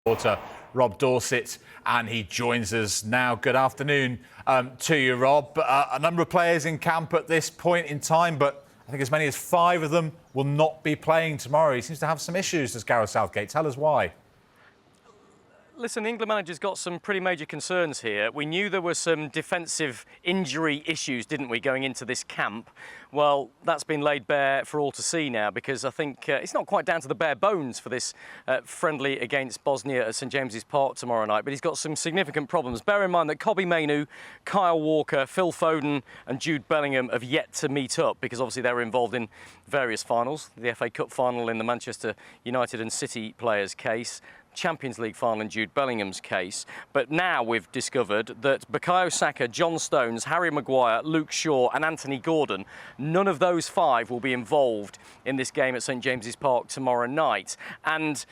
Reporter Rob Dorset, and he joins us now. Good afternoon to you, Rob. A number of players in camp at this point in time, but I think as many as 5 of them will not be playing tomorrow. He seems to have some issues, does Gareth Southgate. Tell us why. Listen, the England manager's got some pretty major concerns here. We knew there were some defensive injury issues, didn't we, going into this camp? Well, that's been laid bare for all to see now, because I think it's not quite down to the bare bones for this friendly against Bosnia at St James's Park tomorrow night, but he's got some significant problems. Bear in mind that Kobbie Mainoo, Kyle Walker, Phil Foden and Jude Bellingham have yet to meet up, because obviously they were involved in various finals. The FA Cup final in the Manchester United and City players' case, Champions League final in Jude Bellingham's case. But now we've discovered that Bukayo Saka, John Stones, Harry Maguire, Luke Shaw and Anthony Gordon, none of those 5 will be involved in this game at St James's Park tomorrow night. And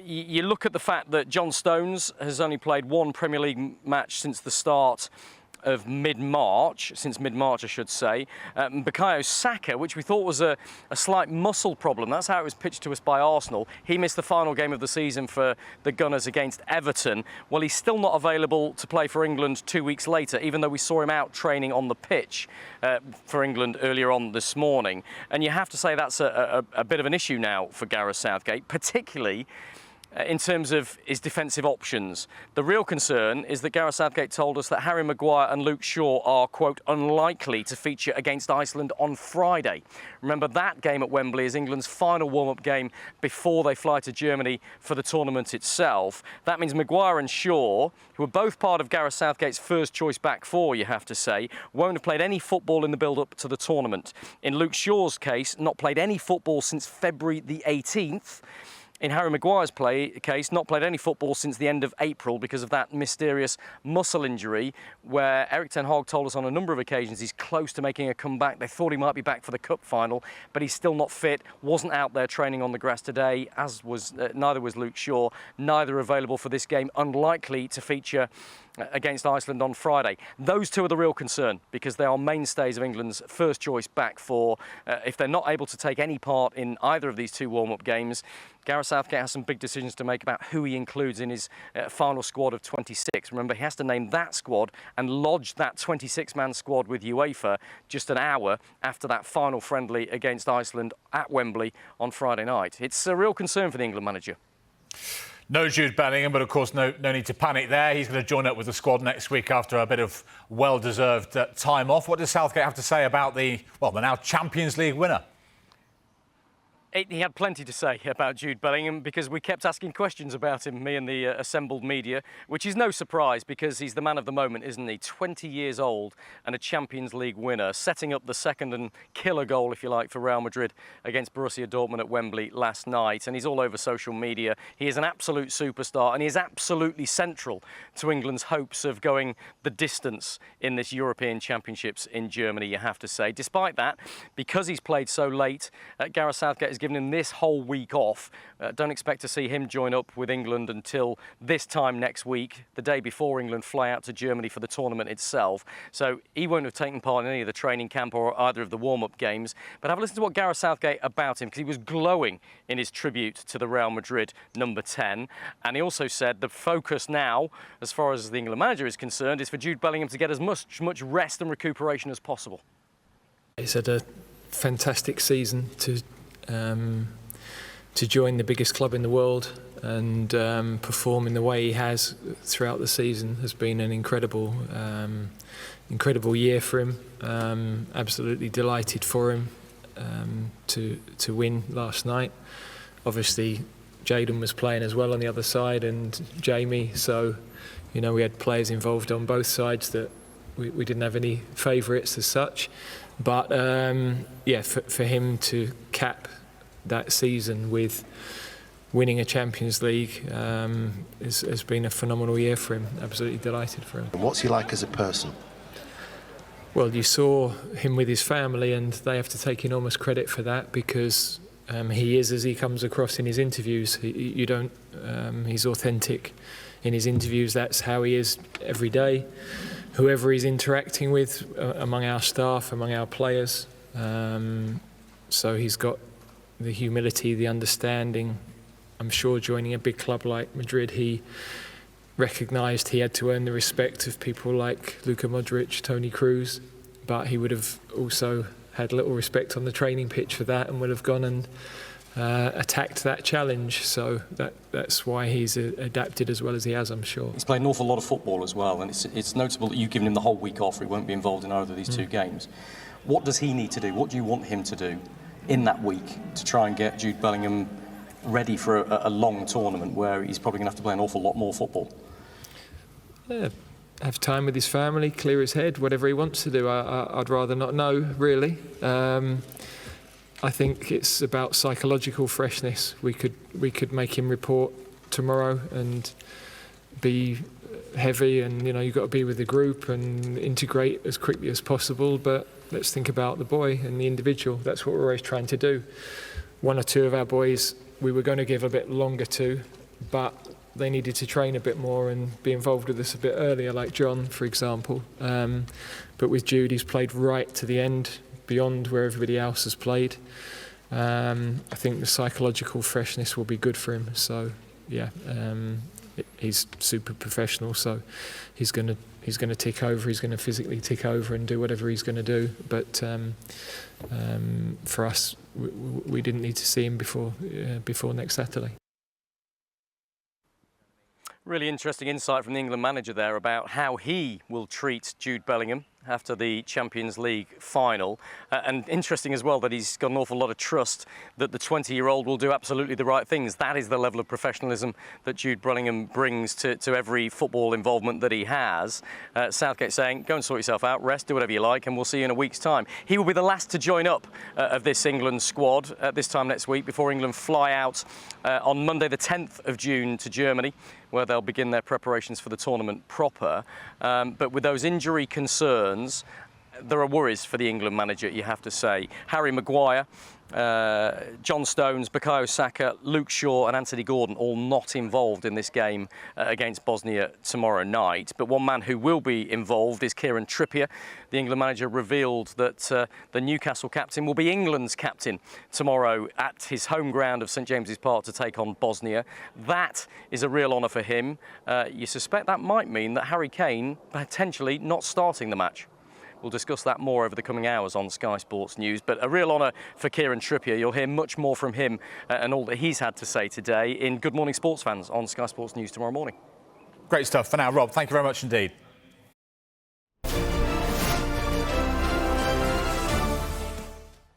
you look at the fact that John Stones has only played 1 Premier League match since the start of mid-March, I should say. Bukayo Saka, which we thought was a slight muscle problem, that's how it was pitched to us by Arsenal. He missed the final game of the season for the Gunners against Everton. Well, he's still not available to play for England 2 weeks later, even though we saw him out training on the pitch for England earlier on this morning. And you have to say that's a bit of an issue now for Gareth Southgate, particularly in terms of his defensive options. The real concern is that Gareth Southgate told us that Harry Maguire and Luke Shaw are, quote, unlikely to feature against Iceland on Friday. Remember, that game at Wembley is England's final warm-up game before they fly to Germany for the tournament itself. That means Maguire and Shaw, who are both part of Gareth Southgate's first choice back 4, you have to say, won't have played any football in the build-up to the tournament. In Luke Shaw's case, not played any football since February the 18th. In Harry Maguire's case, not played any football since the end of April because of that mysterious muscle injury, where Erik ten Hag told us on a number of occasions he's close to making a comeback. They thought he might be back for the cup final, but he's still not fit, wasn't out there training on the grass today, as was neither was Luke Shaw, neither available for this game, unlikely to feature against Iceland on Friday. Those 2 are the real concern, because they are mainstays of England's first choice back 4. If they're not able to take any part in either of these 2 warm-up games, Gareth Southgate has some big decisions to make about who he includes in his final squad of 26. Remember, he has to name that squad and lodge that 26-man squad with UEFA just an hour after that final friendly against Iceland at Wembley on Friday night. It's a real concern for the England manager. No Jude Bellingham, but of course no need to panic there. He's going to join up with the squad next week after a bit of well-deserved time off. What does Southgate have to say about the now Champions League winner? He had plenty to say about Jude Bellingham, because we kept asking questions about him, me and the assembled media, which is no surprise because he's the man of the moment, isn't he? 20 years old and a Champions League winner, setting up the second and killer goal, if you like, for Real Madrid against Borussia Dortmund at Wembley last night. And he's all over social media. He is an absolute superstar, and he is absolutely central to England's hopes of going the distance in this European Championships in Germany, you have to say. Despite that, because he's played so late, Gareth Southgate has given him this whole week off. Don't expect to see him join up with England until this time next week, the day before England fly out to Germany for the tournament itself. So he won't have taken part in any of the training camp or either of the warm-up games. But have a listen to what Gareth Southgate about him, because he was glowing in his tribute to the Real Madrid number 10. And he also said the focus now, as far as the England manager is concerned, is for Jude Bellingham to get as much rest and recuperation as possible. He's had a fantastic season to join the biggest club in the world and perform in the way he has throughout the season has been an incredible year for him. Absolutely delighted for him to win last night. Obviously, Jayden was playing as well on the other side, and Jamie. So, you know, we had players involved on both sides that we didn't have any favourites as such. But yeah, for him to cap that season with winning a Champions League has been a phenomenal year for him. Absolutely delighted for him. What's he like as a person? Well, you saw him with his family, and they have to take enormous credit for that, because he is as he comes across in his interviews. He's authentic in his interviews. That's how he is every day. Whoever he's interacting with among our staff, among our players. So he's got the humility, the understanding, I'm sure joining a big club like Madrid, he recognised he had to earn the respect of people like Luka Modric, Toni Kroos, but he would have also had little respect on the training pitch for that and would have gone and attacked that challenge. So that's why he's adapted as well as he has, I'm sure. He's played an awful lot of football as well, and it's notable that you've given him the whole week off. He won't be involved in either of these two games. What does he need to do? What do you want him to do in that week to try and get Jude Bellingham ready for a long tournament where he's probably going to have to play an awful lot more football? Yeah, have time with his family, clear his head, whatever he wants to do. I'd rather not know, really. I think it's about psychological freshness. We could make him report tomorrow and be heavy, and you've got to be with the group and integrate as quickly as possible. But let's think about the boy and the individual. That's what we're always trying to do. One or two of our boys we were going to give a bit longer to, but they needed to train a bit more and be involved with us a bit earlier, like John, for example. But with Jude, he's played right to the end, beyond where everybody else has played. I think the psychological freshness will be good for him. So, yeah, he's super professional. So he's going to tick over. He's going to physically tick over and do whatever he's going to do. But for us, we didn't need to see him before next Saturday. Really interesting insight from the England manager there about how he will treat Jude Bellingham after the Champions League final. And interesting as well that he's got an awful lot of trust that the 20-year-old will do absolutely the right things. That is the level of professionalism that Jude Bellingham brings to every football involvement that he has. Southgate saying, go and sort yourself out, rest, do whatever you like, and we'll see you in a week's time. He will be the last to join up of this England squad at this time next week before England fly out on Monday the 10th of June to Germany, where they'll begin their preparations for the tournament proper. But with those injury concerns, there are worries for the England manager, you have to say. Harry Maguire, John Stones, Bukayo Saka, Luke Shaw and Anthony Gordon all not involved in this game against Bosnia tomorrow night. But one man who will be involved is Kieran Trippier. The England manager revealed that the Newcastle captain will be England's captain tomorrow at his home ground of St James's Park to take on Bosnia. That is a real honour for him. You suspect that might mean that Harry Kane potentially not starting the match. We'll discuss that more over the coming hours on Sky Sports News. But a real honour for Kieran Trippier. You'll hear much more from him and all that he's had to say today in Good Morning Sports Fans on Sky Sports News tomorrow morning. Great stuff for now, Rob. Thank you very much indeed.